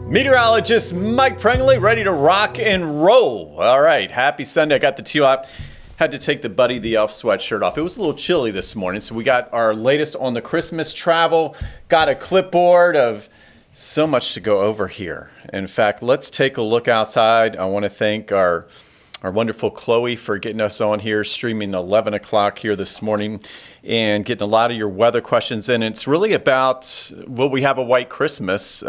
Meteorologist Mike Prengley ready to rock and roll. All right, happy Sunday. I got the tee up. Had to take the Buddy the Elf sweatshirt off. It was a little chilly this morning, so we got our latest on the Christmas travel. Got a clipboard of so much to go over here. In fact, let's take a look outside. I want to thank our wonderful Chloe for getting us on here, streaming 11 o'clock here this morning and getting a lot of your weather questions in. It's really about, will we have a white Christmas?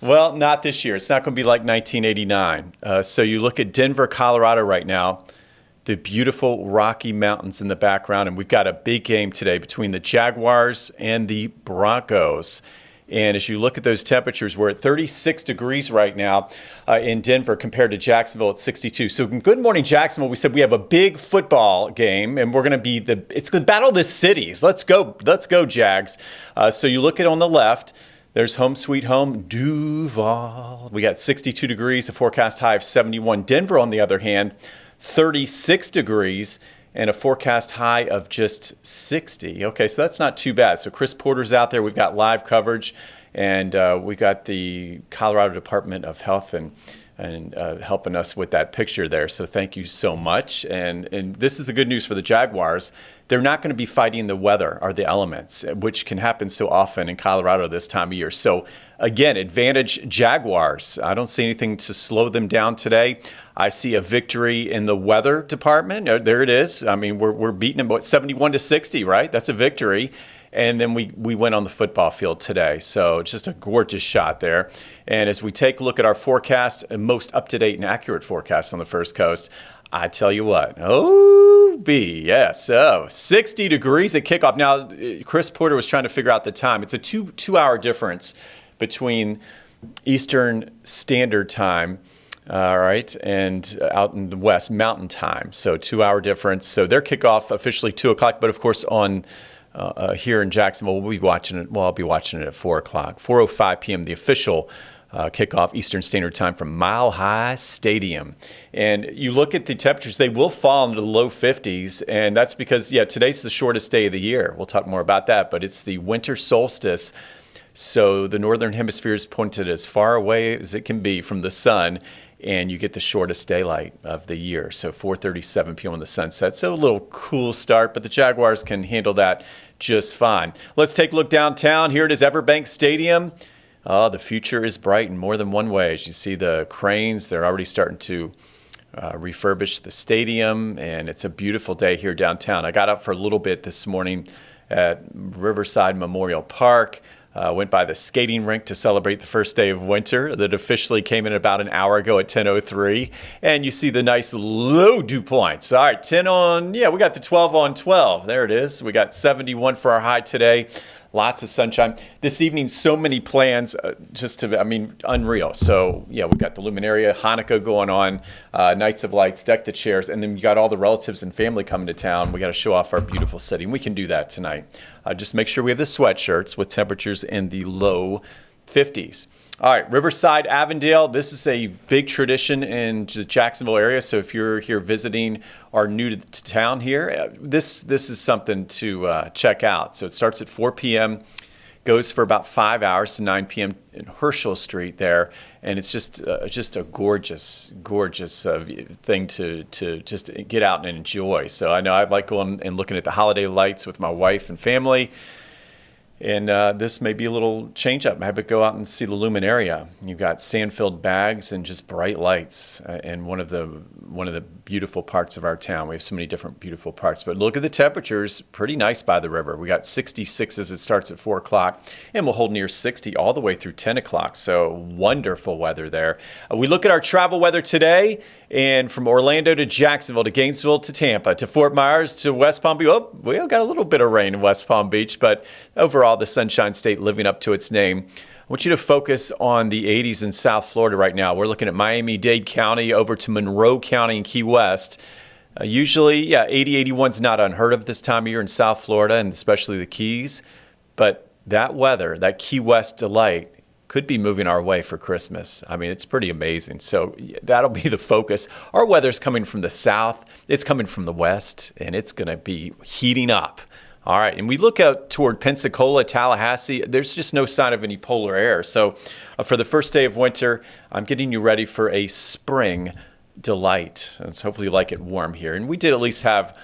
Well, not this year. It's not going to be like 1989. So you look at Denver, Colorado right now, the beautiful Rocky Mountains in the background, and we've got a big game today between the Jaguars and the Broncos. And as you look at those temperatures, we're at 36 degrees right now in Denver compared to Jacksonville at 62. So good morning, Jacksonville. We said we have a big football game, and we're going to be it's going to battle the cities. Let's go, Jags. So you look at on the left. There's home sweet home, Duval. We got 62 degrees, a forecast high of 71. Denver, on the other hand, 36 degrees and a forecast high of just 60. Okay, so that's not too bad. So Chris Porter's out there. We've got live coverage, and we got the Colorado Department of Health and helping us with that picture there. So thank you so much. And this is the good news for the Jaguars. They're not going to be fighting the weather or the elements, which can happen so often in Colorado this time of year. So again, advantage Jaguars. I don't see anything to slow them down today. I see a victory in the weather department. There it is. I mean, we're beating them 71 to 60, right? That's a victory. And then we went on the football field today. So just a gorgeous shot there. And as we take a look at our forecast, most up-to-date and accurate forecast on the First Coast, I tell you what, yes, 60 degrees at kickoff. Now, Chris Porter was trying to figure out the time. It's a two-hour difference between Eastern Standard Time, all right, and out in the West, Mountain Time. So 2-hour difference. So their kickoff officially 2 o'clock, but of course on here in Jacksonville, we'll be watching it. Well, I'll be watching it at 4 o'clock, 4:05 p.m. The official kickoff Eastern Standard Time from Mile High Stadium. And you look at the temperatures; they will fall into the low 50s, and that's because today's the shortest day of the year. We'll talk more about that, but it's the winter solstice. So the northern hemisphere is pointed as far away as it can be from the sun, and you get the shortest daylight of the year. So 4:37 p.m. on the sunset. So a little cool start, but the Jaguars can handle that just fine. Let's take a look downtown. Here it is, Everbank Stadium. The future is bright in more than one way. As you see the cranes, they're already starting to refurbish the stadium, and it's a beautiful day here downtown. I got up for a little bit this morning at Riverside Memorial Park. Went by the skating rink to celebrate the first day of winter that officially came in about an hour ago at 10:03. And you see the nice low dew points. All right, we got the 12 on 12. There it is. We got 71 for our high today. Lots of sunshine. This evening, so many plans, unreal. So, we got the Luminaria, Hanukkah going on, Nights of Lights, Deck the Chairs, and then you got all the relatives and family coming to town. We got to show off our beautiful city, and we can do that tonight. Just make sure we have the sweatshirts with temperatures in the low 50s. All right, Riverside, Avondale. This is a big tradition in the Jacksonville area. So if you're here visiting or new to town here, this is something to check out. So it starts at 4 p.m., goes for about 5 hours to 9 p.m. in Herschel Street there, and it's just a gorgeous thing to just get out and enjoy. So I know I like going and looking at the holiday lights with my wife and family. And this may be a little change up. Have it go out and see the Luminaria. You've got sand-filled bags and just bright lights. And one of the beautiful parts of our town. We have so many different beautiful parts. But look at the temperatures. Pretty nice by the river. We got 66 as it starts at 4 o'clock. And we'll hold near 60 all the way through 10 o'clock. So wonderful weather there. We look at our travel weather today. And from Orlando to Jacksonville to Gainesville to Tampa to Fort Myers to West Palm Beach. Oh, we got a little bit of rain in West Palm Beach. But overall, the Sunshine State living up to its name. I want you to focus on the 80s in South Florida right now. We're looking at Miami-Dade County over to Monroe County and Key West. Usually, 80, 81 is not unheard of this time of year in South Florida, and especially the Keys. But that weather, that Key West delight, could be moving our way for Christmas. I mean, it's pretty amazing. So that'll be the focus. Our weather's coming from the south. It's coming from the west, and it's going to be heating up. All right, and we look out toward Pensacola, Tallahassee. There's just no sign of any polar air. So for the first day of winter, I'm getting you ready for a spring delight. Let's hopefully you like it warm here. And we did at least have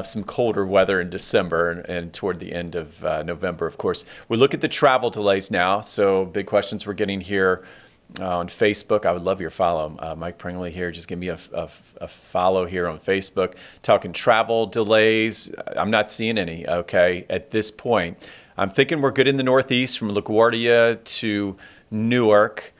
some colder weather in December and toward the end of November, of course. We look at the travel delays now. So big questions we're getting here on Facebook. I would love your follow. Mike Pringley here. Just give me a follow here on Facebook. Talking travel delays. I'm not seeing any, okay, at this point. I'm thinking we're good in the Northeast from LaGuardia to Newark.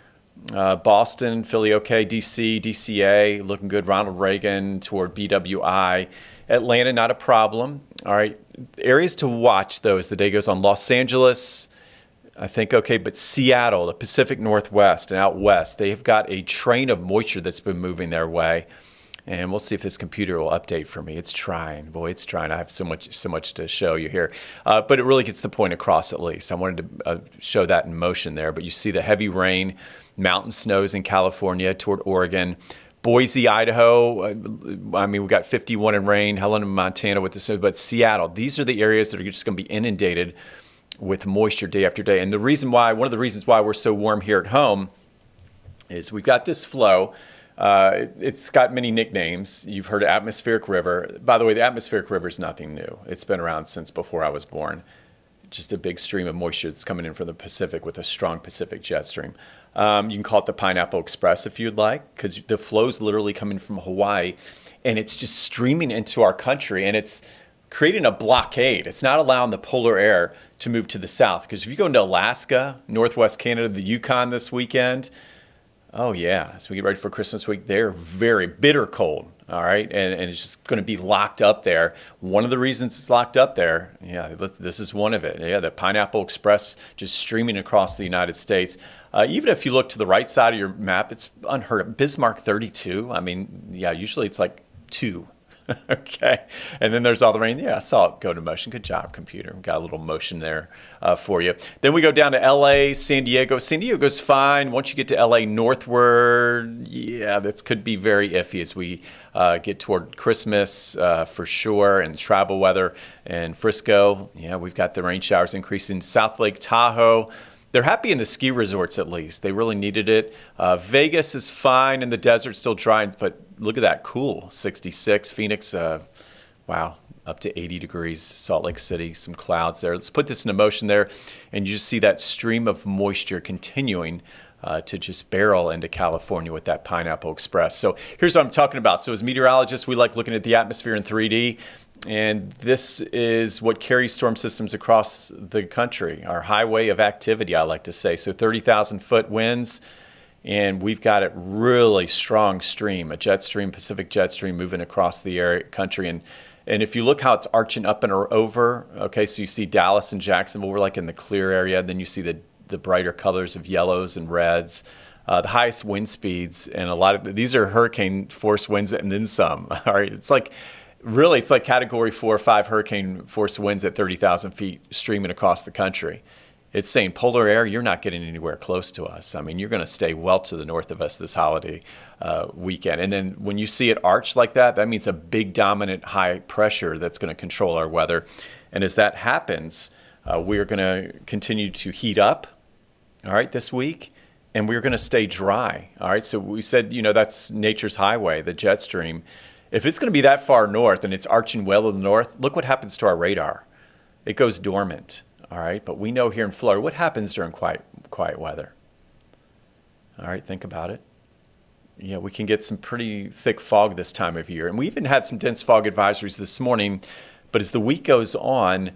Boston, Philly, okay. DC, DCA, looking good. Ronald Reagan toward BWI. Atlanta, not a problem. All right. Areas to watch, though, as the day goes on. Los Angeles, I think, okay, but Seattle, the Pacific Northwest and out west, they've got a train of moisture that's been moving their way. And we'll see if this computer will update for me. It's trying. Boy, it's trying. I have so much to show you here. But it really gets the point across at least. I wanted to show that in motion there. But you see the heavy rain, mountain snows in California toward Oregon. Boise, Idaho, I mean, we got 51 in rain. Helena, Montana with the snow. But Seattle, these are the areas that are just going to be inundated with moisture day after day. And the reason why, one of the reasons why we're so warm here at home is we've got this flow. It's got many nicknames. You've heard of atmospheric river. By the way, the atmospheric river is nothing new. It's been around since before I was born. Just a big stream of moisture that's coming in from the Pacific with a strong Pacific jet stream. You can call it the Pineapple Express if you'd like, because the flow's literally coming from Hawaii, and it's just streaming into our country, and it's creating a blockade. It's not allowing the polar air to move to the south, because if you go into Alaska, Northwest Canada, the Yukon this weekend, oh yeah, as we get ready for Christmas week, they're very bitter cold, all right? And it's just going to be locked up there. One of the reasons it's locked up there, yeah, this is one of it. Yeah, the Pineapple Express just streaming across the United States. Even if you look to the right side of your map, it's unheard of. Bismarck 32, I mean, yeah, usually it's like 2. Okay, and then there's all the rain. Yeah, I saw it go to motion. Good job, computer. We got a little motion there for you. Then we go down to L.A., San Diego. San Diego's fine. Once you get to L.A. northward, yeah, that could be very iffy as we get toward Christmas for sure, and travel weather. And Frisco, yeah, we've got the rain showers increasing. South Lake Tahoe, they're happy in the ski resorts at least. They really needed it. Vegas is fine in the desert, still dry, but look at that, cool, 66. Phoenix, wow, up to 80 degrees. Salt Lake City, some clouds there. Let's put this into motion there, and you just see that stream of moisture continuing to just barrel into California with that Pineapple Express. So here's what I'm talking about. So as meteorologists, we like looking at the atmosphere in 3D. And this is what carries storm systems across the country, our highway of activity, I like to say. So 30,000-foot winds, and we've got a really strong stream, a jet stream, Pacific jet stream moving across the country. And if you look how it's arching up and over, okay, so you see Dallas and Jacksonville, we're like in the clear area. Then you see the brighter colors of yellows and reds. The highest wind speeds, and a lot of these are hurricane force winds and then some. All right, it's like Category 4 or 5 hurricane force winds at 30,000 feet streaming across the country. It's saying polar air, you're not getting anywhere close to us. I mean, you're going to stay well to the north of us this holiday weekend. And then when you see it arch like that, that means a big dominant high pressure that's going to control our weather. And as that happens, we're going to continue to heat up, all right, this week. And we're going to stay dry, all right? So we said, that's nature's highway, the jet stream. If it's going to be that far north and it's arching well to the north, look what happens to our radar. It goes dormant, all right? But we know here in Florida, what happens during quiet weather? All right, think about it. Yeah, we can get some pretty thick fog this time of year. And we even had some dense fog advisories this morning. But as the week goes on,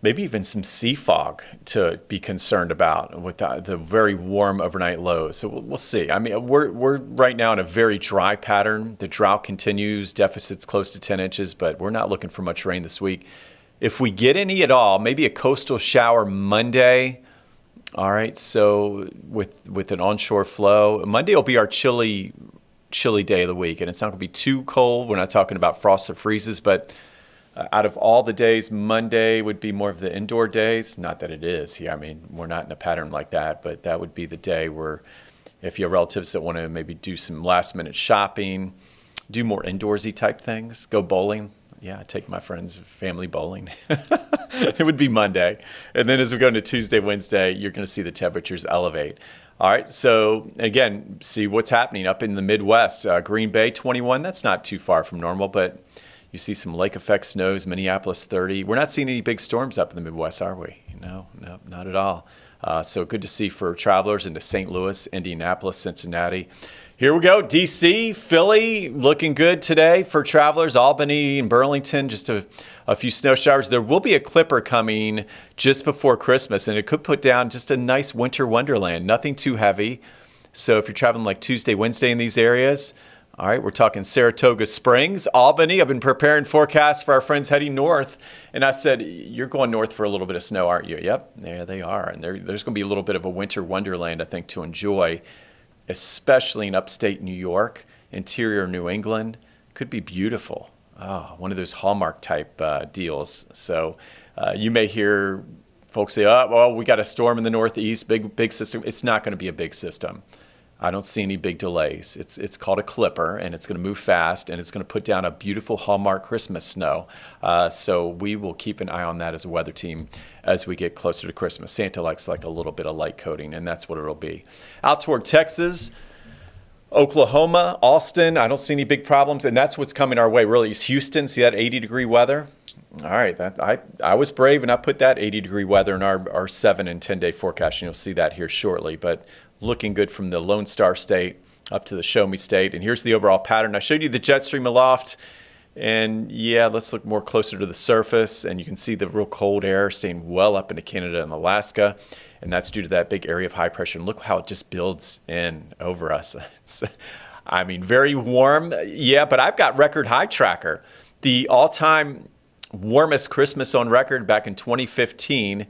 maybe even some sea fog to be concerned about with the very warm overnight lows. So we'll see. I mean, we're right now in a very dry pattern. The drought continues, deficits close to 10 inches, but we're not looking for much rain this week. If we get any at all, maybe a coastal shower Monday. All right, so with an onshore flow. Monday will be our chilly day of the week, and it's not going to be too cold. We're not talking about frost or freezes, but out of all the days, Monday would be more of the indoor days. Not that it is here. I mean, we're not in a pattern like that, but that would be the day where if you have relatives that want to maybe do some last-minute shopping, do more indoorsy type things, go bowling. Yeah, I take my friends, family bowling. It would be Monday. And then as we go into Tuesday, Wednesday, you're going to see the temperatures elevate. All right, so again, see what's happening up in the Midwest. Green Bay, 21. That's not too far from normal, but you see some lake effect snows, Minneapolis, 30. We're not seeing any big storms up in the Midwest, are we? No, not at all. So good to see for travelers into St. Louis, Indianapolis, Cincinnati. Here we go. D.C., Philly, looking good today for travelers. Albany and Burlington, just a few snow showers. There will be a clipper coming just before Christmas, and it could put down just a nice winter wonderland. Nothing too heavy. So if you're traveling like Tuesday, Wednesday in these areas, all right, we're talking Saratoga Springs, Albany. I've been preparing forecasts for our friends heading north, and I said, you're going north for a little bit of snow, aren't you? Yep, there they are. And there's going to be a little bit of a winter wonderland, I think, to enjoy, especially in upstate New York, interior New England. Could be beautiful. Oh, one of those Hallmark type deals. So you may hear folks say, oh, well, we got a storm in the Northeast, big system. It's not going to be a big system. I don't see any big delays. It's called a clipper, and it's going to move fast, and it's going to put down a beautiful Hallmark Christmas snow. So we will keep an eye on that as a weather team as we get closer to Christmas. Santa likes like a little bit of light coating, and that's what it'll be. Out toward Texas, Oklahoma, Austin, I don't see any big problems, and that's what's coming our way, really, is Houston. See that 80-degree weather? All right, I was brave, and I put that 80-degree weather in our 7 and 10-day forecast, and you'll see that here shortly. But looking good from the Lone Star State up to the Show Me State. And here's the overall pattern. I showed you the jet stream aloft. And yeah, let's look more closer to the surface. And you can see the real cold air staying well up into Canada and Alaska. And that's due to that big area of high pressure. And look how it just builds in over us. I mean, very warm. Yeah, but I've got record high tracker. The all-time warmest Christmas on record back in 2015.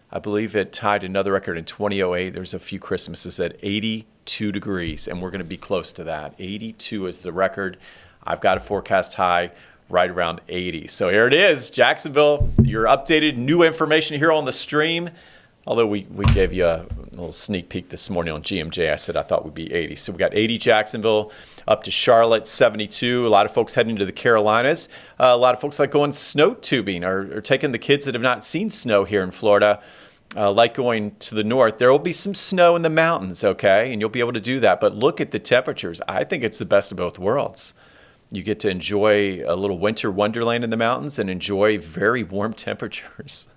I believe it tied another record in 2008. There's a few Christmases at 82 degrees, and we're going to be close to that. 82 is the record. I've got a forecast high right around 80. So here it is, Jacksonville. Your updated new information here on the stream. Although we gave you a little sneak peek this morning on GMJ, I said I thought we'd be 80. So we got 80 Jacksonville, up to Charlotte, 72. A lot of folks heading to the Carolinas. A lot of folks like going snow tubing or taking the kids that have not seen snow here in Florida, like going to the north. There will be some snow in the mountains, okay? And you'll be able to do that. But look at the temperatures. I think it's the best of both worlds. You get to enjoy a little winter wonderland in the mountains and enjoy very warm temperatures.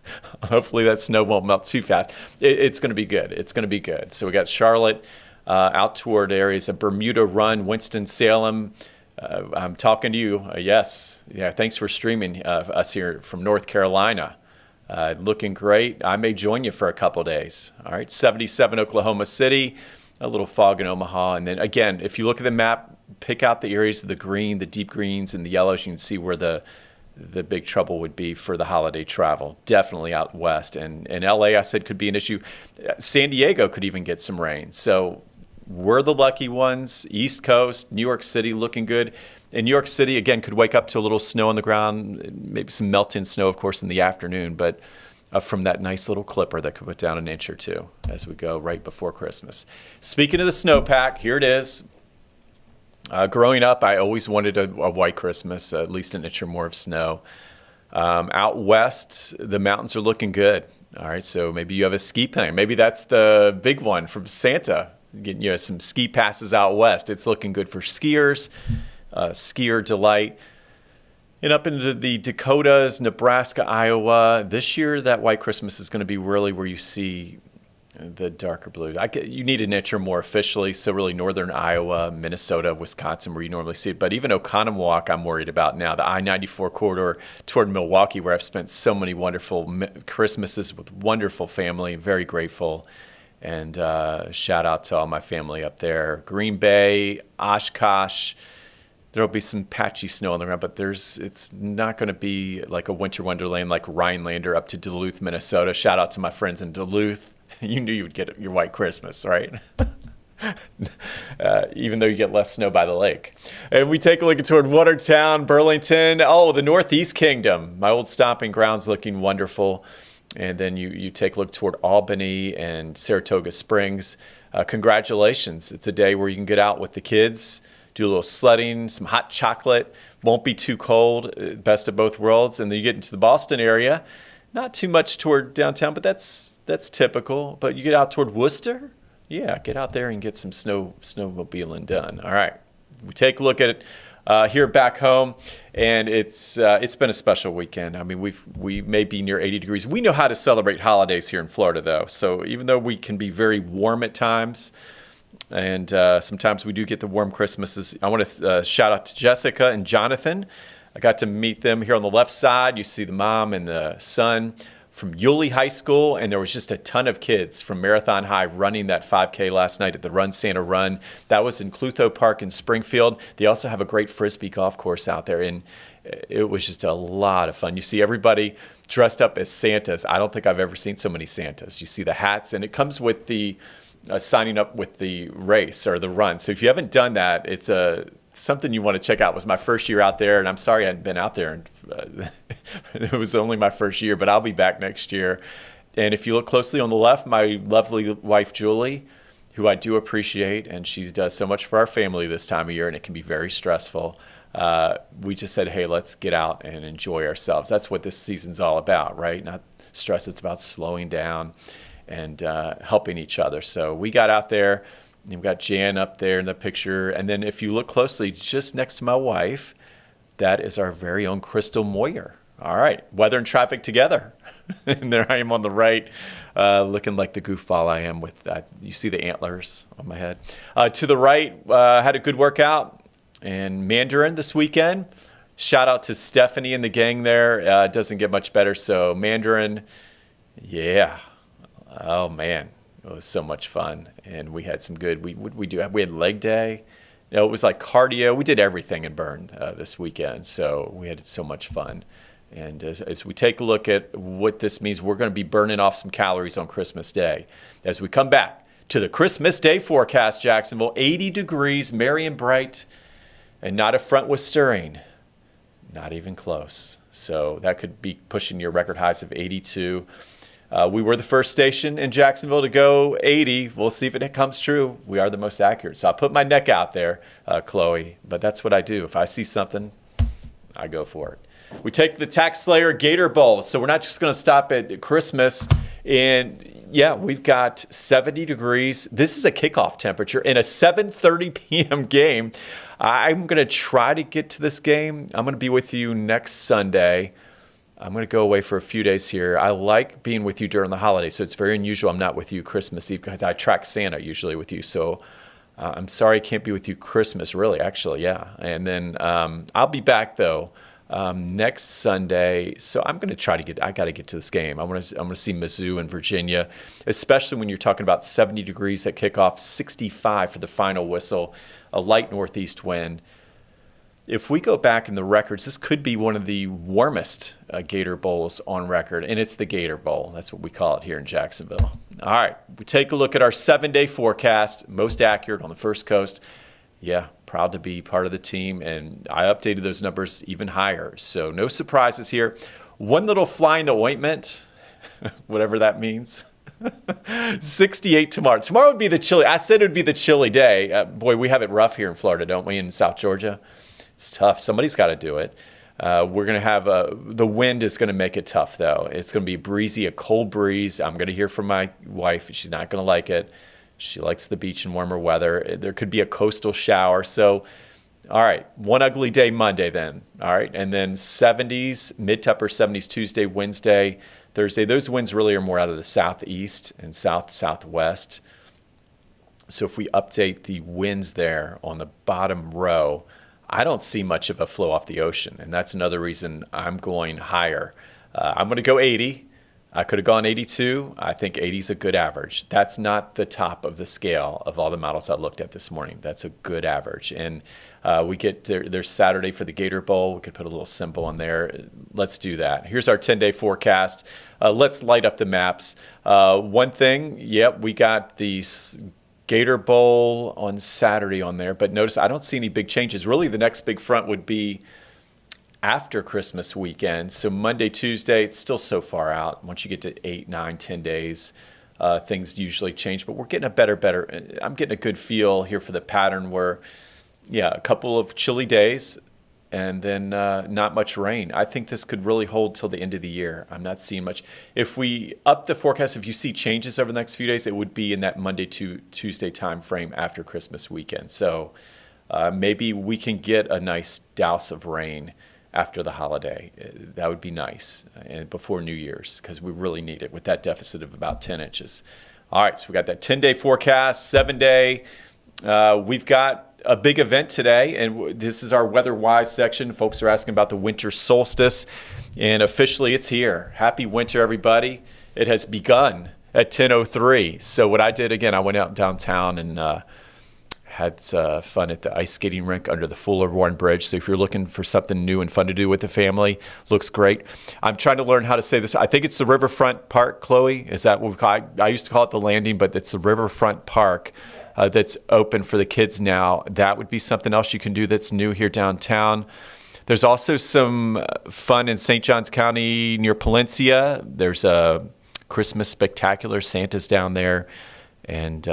Hopefully that snow won't melt too fast. It's going to be good. It's going to be good. So we got Charlotte out toward areas of Bermuda Run, Winston-Salem. I'm talking to you. Yes. Yeah. Thanks for streaming us here from North Carolina. Looking great. I may join you for a couple days. All right. 77 Oklahoma City, a little fog in Omaha. And then again, if you look at the map, pick out the areas of the green, the deep greens, and the yellows. You can see where the big trouble would be for the holiday travel. Definitely out west. And LA, I said, could be an issue. San Diego could even get some rain. So we're the lucky ones. East Coast, New York City looking good. In New York City, again, could wake up to a little snow on the ground, maybe some melt-in snow, of course, in the afternoon, but from that nice little clipper that could put down an inch or two as we go right before Christmas. Speaking of the snowpack, here it is. Growing up, I always wanted a white Christmas, at least an inch or more of snow. Out west, the mountains are looking good. All right, so maybe you have a ski plan. Maybe that's the big one from Santa, getting you some ski passes out west. It's looking good for skiers, skier delight. And up into the Dakotas, Nebraska, Iowa, this year that white Christmas is going to be really where you see the darker blue. You need an inch or more officially, so really northern Iowa, Minnesota, Wisconsin, where you normally see it. But even Oconomowoc, I'm worried about now. The I-94 corridor toward Milwaukee, where I've spent so many wonderful Christmases with wonderful family, very grateful. And shout out to all my family up there. Green Bay, Oshkosh. There'll be some patchy snow on the ground, but it's not going to be like a winter wonderland like Rhinelander up to Duluth, Minnesota. Shout out to my friends in Duluth. You knew you would get your white Christmas, right? Even though you get less snow by the lake. And we take a look toward Watertown, Burlington. Oh, the Northeast Kingdom. My old stomping grounds looking wonderful. And then you take a look toward Albany and Saratoga Springs. Congratulations. It's a day where you can get out with the kids. do a little sledding, some hot chocolate. Won't be too cold, best of both worlds. And then you get into the Boston area, not too much toward downtown, but that's typical. But you get out toward Worcester, yeah, get out there and get some snowmobiling done. All right, we take a look at it here back home, and it's been a special weekend. I mean, we may be near 80 degrees. We know how to celebrate holidays here in Florida, though. So even though we can be very warm at times, and sometimes we do get the warm Christmases, I want to shout out to Jessica and Jonathan. I got to meet them here on the left side. You see the mom and the son from Yulee High School, and there was just a ton of kids from Marathon High running that 5K last night at the Run Santa Run. That was in Clutho Park in Springfield. They also have a great Frisbee golf course out there, and it was just a lot of fun. You see everybody dressed up as Santas. I don't think I've ever seen so many Santas. You see the hats, and it comes with the signing up with the race or the run. So if you haven't done that, it's something you want to check out. It was my first year out there, and I'm sorry I hadn't been out there. And it was only my first year, but I'll be back next year. And if you look closely on the left, my lovely wife, Julie, who I do appreciate, and she does so much for our family this time of year, and it can be very stressful. We just said, hey, let's get out and enjoy ourselves. That's what this season's all about, right? Not stress. It's about slowing down and helping each other. So we got out there. You've got Jan up there in the picture. And then if you look closely, just next to my wife, that is our very own Crystal Moyer. All right, weather and traffic together. And there I am on the right, looking like the goofball I am with that. You see the antlers on my head. To the right, had a good workout in Mandarin this weekend. Shout out to Stephanie and the gang there. It doesn't get much better. So Mandarin, yeah. Oh, man. It was so much fun, and we had some good. We had leg day. You know, it was like cardio. We did everything in Bern this weekend, so we had so much fun. And as we take a look at what this means, we're going to be burning off some calories on Christmas Day. As we come back to the Christmas Day forecast, Jacksonville, 80 degrees, merry and bright, and not a front was stirring. Not even close. So that could be pushing your record highs of 82. We were the first station in Jacksonville to go 80. We'll see if it comes true. We are the most accurate. So I'll put my neck out there, Chloe. But that's what I do. If I see something, I go for it. We take the Tax Slayer Gator Bowl. So we're not just going to stop at Christmas. And, yeah, we've got 70 degrees. This is a kickoff temperature in a 7:30 p.m. game. I'm going to try to get to this game. I'm going to be with you next Sunday. I'm going to go away for a few days here. I like being with you during the holidays, so it's very unusual I'm not with you Christmas Eve because I track Santa usually with you. So I'm sorry I can't be with you Christmas, really, actually, yeah. And then I'll be back, though, next Sunday. So I'm going to try to I got to get to this game. I'm going to see Mizzou and Virginia, especially when you're talking about 70 degrees at kickoff, 65 for the final whistle, a light northeast wind. If we go back in the records, this could be one of the warmest Gator Bowls on record, and it's the Gator Bowl. That's what we call it here in Jacksonville. All right, we take a look at our 7-day forecast, most accurate on the First Coast. Yeah, proud to be part of the team, and I updated those numbers even higher, so no surprises here. One little fly in the ointment, whatever that means. 68 tomorrow. Tomorrow would be the chilly. I said it would be the chilly day. Boy, we have it rough here in Florida, don't we, in South Georgia? It's tough. Somebody's got to do it. We're going to have the wind is going to make it tough, though. It's going to be breezy, a cold breeze. I'm going to hear from my wife. She's not going to like it. She likes the beach and warmer weather. There could be a coastal shower. So, all right, one ugly day Monday then. All right, and then 70s, mid to upper 70s Tuesday, Wednesday, Thursday. Those winds really are more out of the southeast and southwest. So if we update the winds there on the bottom row, I don't see much of a flow off the ocean, and that's another reason I'm going higher. I'm going to go 80. I could have gone 82. I think 80 is a good average. That's not the top of the scale of all the models I looked at this morning. That's a good average. And we get there's Saturday for the Gator Bowl. We could put a little symbol on there. Let's do that. Here's our 10-day forecast. Let's light up the maps. One thing, we got these Gator Bowl on Saturday on there, but notice I don't see any big changes. Really, the next big front would be after Christmas weekend. So Monday, Tuesday, it's still so far out. Once you get to 8, 9, 10 days, things usually change. But we're getting a better. I'm getting a good feel here for the pattern where a couple of chilly days, and then not much rain. I think this could really hold till the end of the year. I'm not seeing much. If we up the forecast, if you see changes over the next few days, it would be in that Monday to Tuesday time frame after Christmas weekend. So maybe we can get a nice douse of rain after the holiday. That would be nice, and before New Year's, because we really need it with that deficit of about 10 inches. All right, so we got that 10-day forecast, 7-day. We've got a big event today, and this is our weather-wise section. Folks are asking about the winter solstice, and officially it's here. Happy winter, everybody. It has begun at 10:03. So what I did, again, I went out downtown and had fun at the ice skating rink under the Fuller Warren Bridge. So if you're looking for something new and fun to do with the family, looks great. I'm trying to learn how to say this. I think it's the Riverfront Park, Chloe. Is that what we call it? I used to call it the Landing, but it's the Riverfront Park. That's open for the kids now. That would be something else you can do that's new here downtown. There's also some fun in St. Johns County near Palencia. There's a Christmas spectacular. Santa's down there. And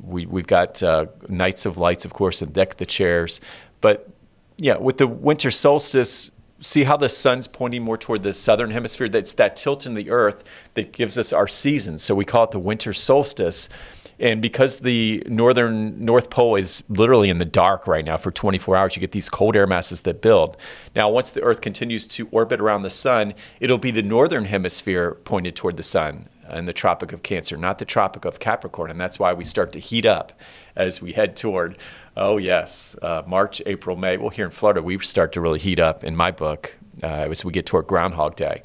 we've got Nights of Lights, of course, and Deck the Chairs. But, yeah, with the winter solstice, see how the sun's pointing more toward the southern hemisphere? That's that tilt in the earth that gives us our seasons. So we call it the winter solstice. And because the North Pole is literally in the dark right now for 24 hours, you get these cold air masses that build. Now, once the Earth continues to orbit around the sun, it'll be the northern hemisphere pointed toward the sun in the Tropic of Cancer, not the Tropic of Capricorn. And that's why we start to heat up as we head toward, March, April, May. Well, here in Florida, we start to really heat up in my book as we get toward Groundhog Day.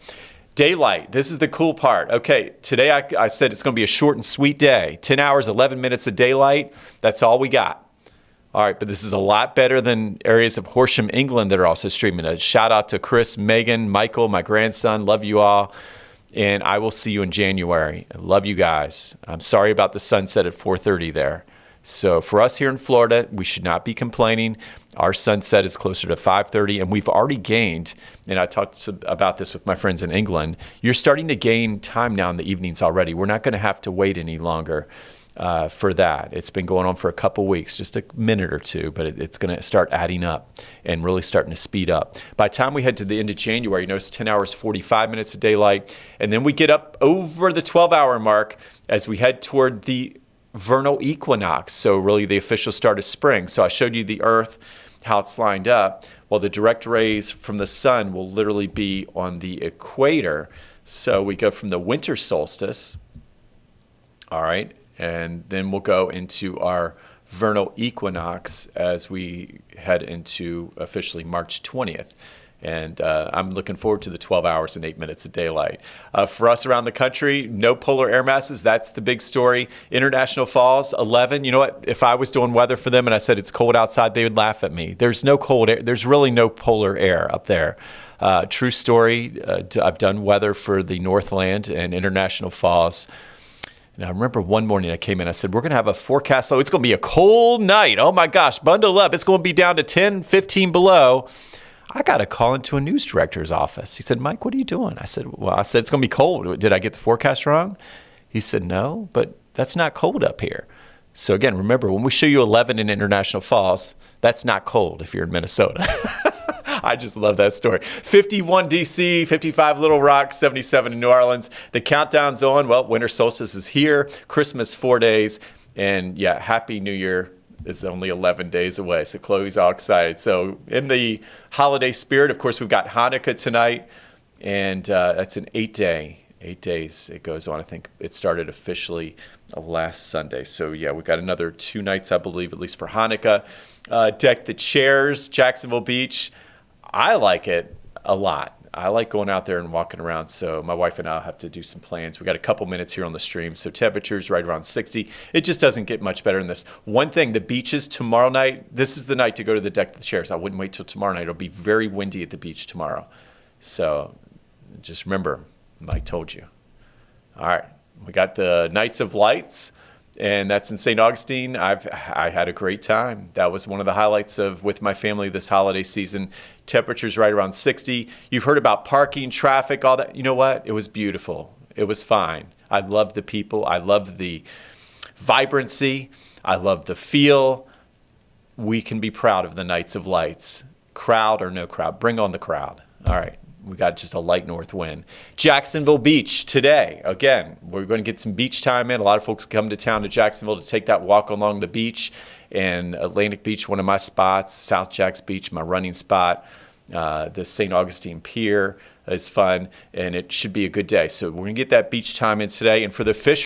Daylight, this is the cool part. Okay, today I said it's going to be a short and sweet day. 10 hours, 11 minutes of daylight. That's all we got. All right, but this is a lot better than areas of Horsham, England that are also streaming. A shout out to Chris, Megan, Michael, my grandson. Love you all. And I will see you in January. I love you guys. I'm sorry about the sunset at 4:30 there. So for us here in Florida, we should not be complaining. Our sunset is closer to 5:30, and we've already gained, and I talked about this with my friends in England, you're starting to gain time now in the evenings already. We're not going to have to wait any longer for that. It's been going on for a couple weeks, just a minute or two, but it's going to start adding up and really starting to speed up. By the time we head to the end of January, you notice 10 hours, 45 minutes of daylight, and then we get up over the 12-hour mark as we head toward the vernal equinox, so really the official start of spring. So I showed you the Earth, how it's lined up. Well, the direct rays from the sun will literally be on the equator. So we go from the winter solstice, all right, and then we'll go into our vernal equinox as we head into officially March 20th. And I'm looking forward to the 12 hours and 8 minutes of daylight. For us around the country, no polar air masses. That's the big story. International Falls, 11. You know what? If I was doing weather for them and I said it's cold outside, they would laugh at me. There's no cold air. There's really no polar air up there. True story. I've done weather for the Northland and International Falls. And I remember one morning I came in, I said, we're going to have a forecast. So it's going to be a cold night. Oh, my gosh, bundle up. It's going to be down to 10, 15 below. I got a call into a news director's office. He said, Mike, what are you doing? I said, it's going to be cold. Did I get the forecast wrong? He said, no, but that's not cold up here. So again, remember, when we show you 11 in International Falls, that's not cold if you're in Minnesota. I just love that story. 51 D.C., 55 Little Rock, 77 in New Orleans. The countdown's on. Well, winter solstice is here. Christmas 4 days. And yeah, Happy New Year is only 11 days away. So Chloe's all excited. So in the holiday spirit, of course, we've got Hanukkah tonight. And that's an 8-day. 8 days it goes on. I think it started officially last Sunday. So yeah, we've got another 2 nights, I believe, at least for Hanukkah. Deck the Chairs, Jacksonville Beach. I like it a lot. I like going out there and walking around. So my wife and I will have to do some plans. We got a couple minutes here on the stream. So temperatures right around 60. It just doesn't get much better than this. One thing, the beaches tomorrow night, this is the night to go to the Deck the Chairs. I wouldn't wait till tomorrow night. It'll be very windy at the beach tomorrow. So just remember, Mike told you. All right. We got the Nights of Lights, and that's in St. Augustine. I had a great time. That was one of the highlights of with my family this holiday season. Temperatures right around 60. You've heard about parking, traffic, all that. You know what? It was beautiful. It was fine. I love the people. I love the vibrancy. I love the feel. we can be proud of the Knights of Lights. Crowd or no crowd, bring on the crowd. All right. We got just a light north wind. Jacksonville Beach today. Again, we're going to get some beach time in. A lot of folks come to town to Jacksonville to take that walk along the beach. And Atlantic Beach, one of my spots. South Jacks Beach, my running spot. The St. Augustine Pier is fun. And it should be a good day. So we're going to get that beach time in today. And for the fish